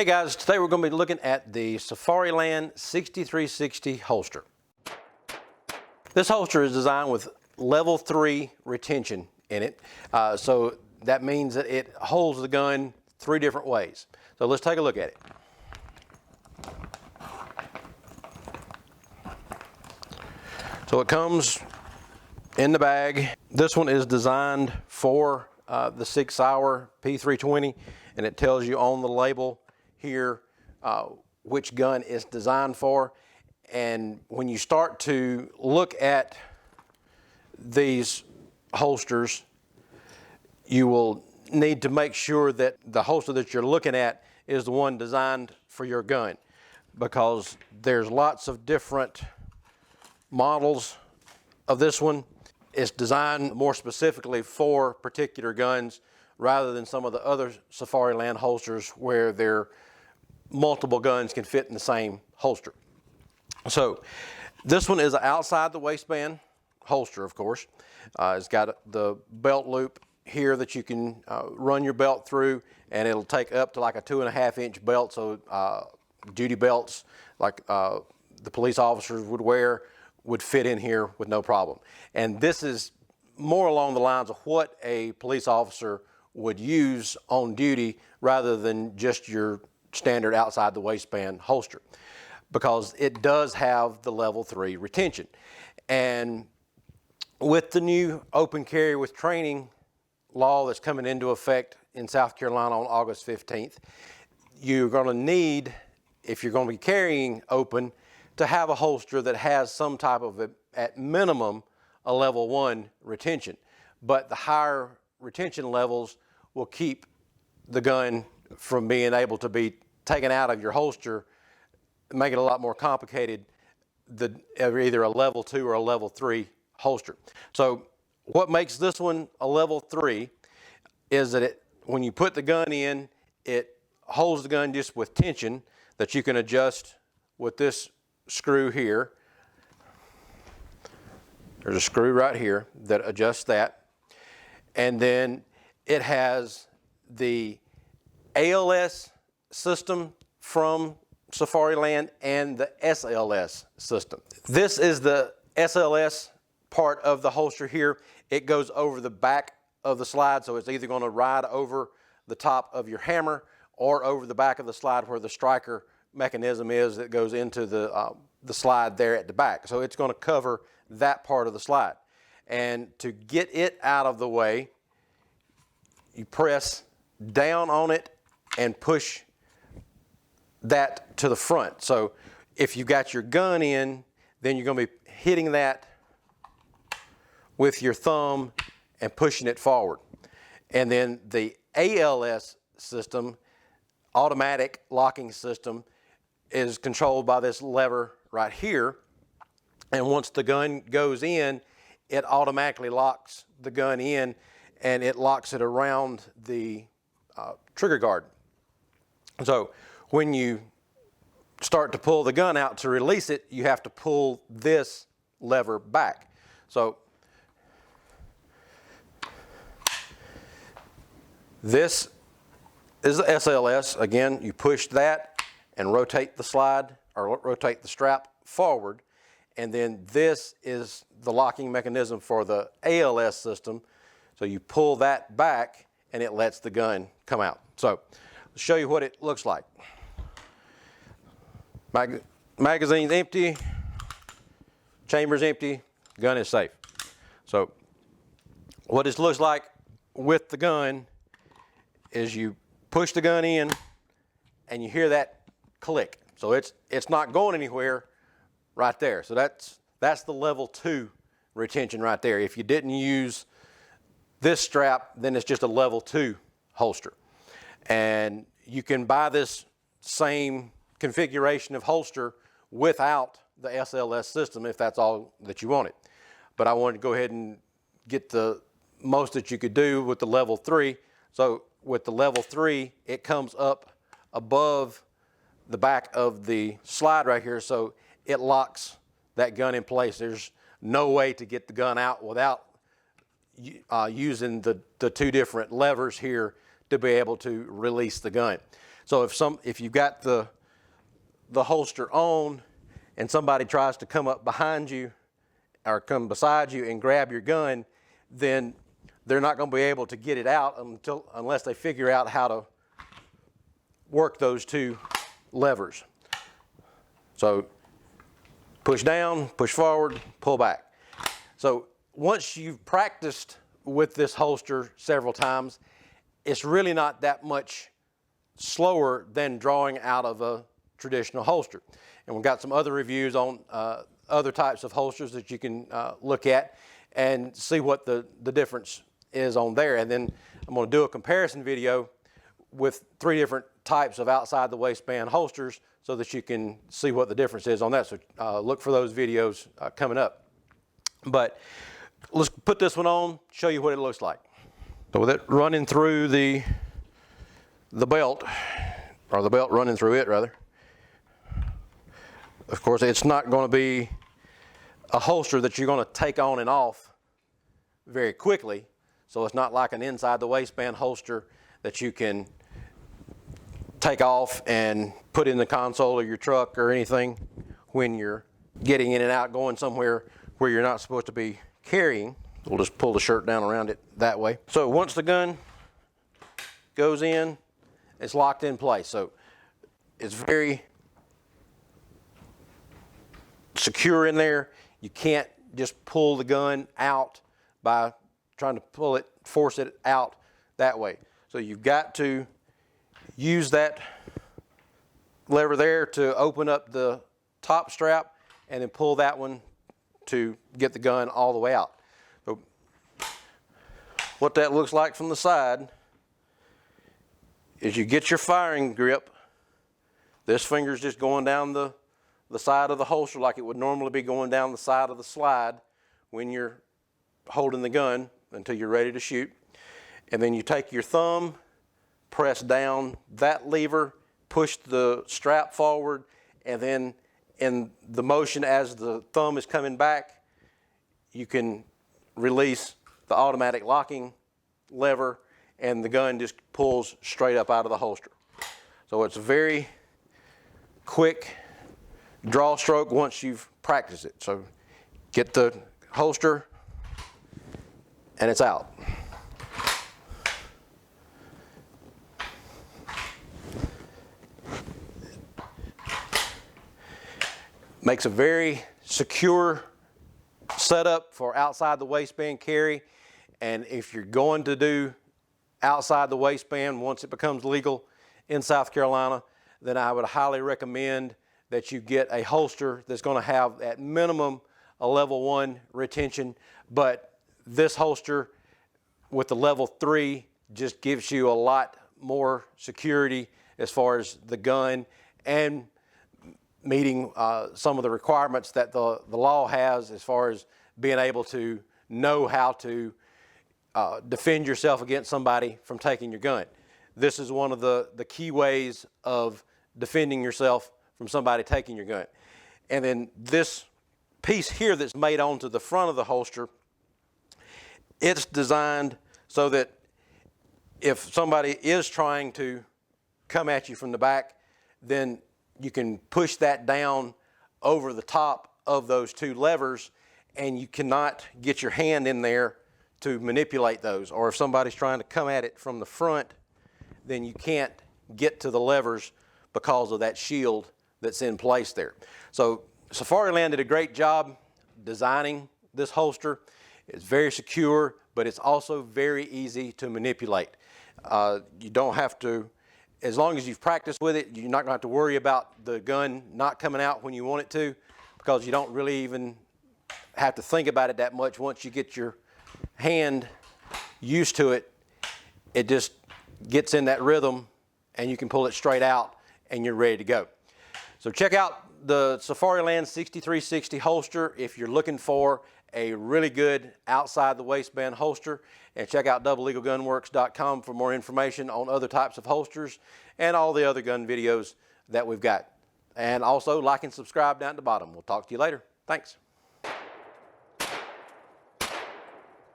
Hey guys, today we're going to be looking at the Safariland 6360 holster. This holster is designed with level 3 retention in it, so that means that it holds the gun 3 different ways. So let's take a look at it. So it comes in the bag. This one is designed for the 6 Hour P320, and it tells you on the label here which gun it's designed for. And when you start to look at these holsters, you will need to make sure that the holster that you're looking at is the one designed for your gun, because there's lots of different models of this one. It's designed more specifically for particular guns rather than some of the other Safariland holsters where their multiple guns can fit in the same holster. So this one is an outside the waistband holster, of course. It's got the belt loop here that you can run your belt through, and it'll take up to like a 2.5-inch belt, so duty belts like the police officers would wear would fit in here with no problem. And this is more along the lines of what a police officer would use on duty rather than just your standard outside the waistband holster, because it does have the level 3 retention. And with the new open carry with training law that's coming into effect in South Carolina on August 15th, you're going to need, if you're going to be carrying open, to have a holster that has some type of, at minimum, a level 1 retention. But the higher retention levels will keep the gun from being able to be taken out of your holster, make it a lot more complicated, either a level 2 or a level 3 holster. So what makes this one a level 3 is that when you put the gun in, it holds the gun just with tension that you can adjust with this screw here. There's a screw right here that adjusts that. And then it has the ALS system from Safariland and the SLS system. This is the SLS part of the holster here. It goes over the back of the slide, so it's either going to ride over the top of your hammer or over the back of the slide where the striker mechanism is that goes into the slide there at the back. So it's going to cover that part of the slide. And to get it out of the way, you press down on it and push that to the front. So if you've got your gun in, then you're going to be hitting that with your thumb and pushing it forward. And then the ALS system, automatic locking system, is controlled by this lever right here. And once the gun goes in, it automatically locks the gun in, and it locks it around the trigger guard. So when you start to pull the gun out to release it, you have to pull this lever back. So this is the SLS. Again, you push that and rotate the slide or rotate the strap forward. And then this is the locking mechanism for the ALS system. So you pull that back and it lets the gun come out. So I'll show you what it looks like. Magazine's empty, chamber's empty, gun is safe. So what this looks like with the gun is you push the gun in and you hear that click. So it's not going anywhere right there. So that's the level 2 retention right there. If you didn't use this strap, then it's just a level 2 holster. And you can buy this same configuration of holster without the SLS system if that's all that you wanted. But I wanted to go ahead and get the most that you could do with the level 3. So with the level 3, it comes up above the back of the slide right here, so it locks that gun in place. There's no way to get the gun out without using the 2 different levers here to be able to release the gun. So if you've got the holster on and somebody tries to come up behind you or come beside you and grab your gun, then they're not going to be able to get it out unless they figure out how to work those two levers. So push down, push forward, pull back. So once you've practiced with this holster several times, it's really not that much slower than drawing out of a traditional holster. And we've got some other reviews on other types of holsters that you can look at and see what the difference is on there. And then I'm going to do a comparison video with 3 different types of outside the waistband holsters so that you can see what the difference is on that. So look for those videos coming up. But let's put this one on, show you what it looks like. So with it running through the belt, or the belt running through it rather, of course it's not going to be a holster that you're going to take on and off very quickly. So it's not like an inside the waistband holster that you can take off and put in the console of your truck or anything when you're getting in and out, going somewhere where you're not supposed to be carrying. We'll just pull the shirt down around it that way. So once the gun goes in, it's locked in place. So it's very secure in there. You can't just pull the gun out by trying to force it out that way. So you've got to use that lever there to open up the top strap and then pull that one to get the gun all the way out. So what that looks like from the side is you get your firing grip. This finger's just going down the side of the holster like it would normally be going down the side of the slide when you're holding the gun until you're ready to shoot. And then you take your thumb, press down that lever, push the strap forward, and then in the motion as the thumb is coming back, you can release the automatic locking lever and the gun just pulls straight up out of the holster. So it's a very quick draw stroke once you've practiced it. So get the holster and it's out. Makes a very secure setup for outside the waistband carry. And if you're going to do outside the waistband once it becomes legal in South Carolina, then I would highly recommend that you get a holster that's going to have at minimum a level 1 retention. But this holster with the level 3 just gives you a lot more security as far as the gun and meeting some of the requirements that the law has as far as being able to know how to defend yourself against somebody from taking your gun. This is one of the key ways of defending yourself from somebody taking your gun. And then this piece here that's made onto the front of the holster, it's designed so that if somebody is trying to come at you from the back, then you can push that down over the top of those 2 levers and you cannot get your hand in there to manipulate those. Or if somebody's trying to come at it from the front, then you can't get to the levers because of that shield that's in place there. So Safariland did a great job designing this holster. It's very secure, but it's also very easy to manipulate. You don't have to, as long as you've practiced with it, you're not going to have to worry about the gun not coming out when you want it to, because you don't really even have to think about it that much. Once you get your hand used to it, it just gets in that rhythm and you can pull it straight out and you're ready to go. So check out the Safariland 6360 holster if you're looking for a really good outside the waistband holster, and check out doubleeaglegunworks.com for more information on other types of holsters and all the other gun videos that we've got. And also like and subscribe down at the bottom. We'll talk to you later. Thanks.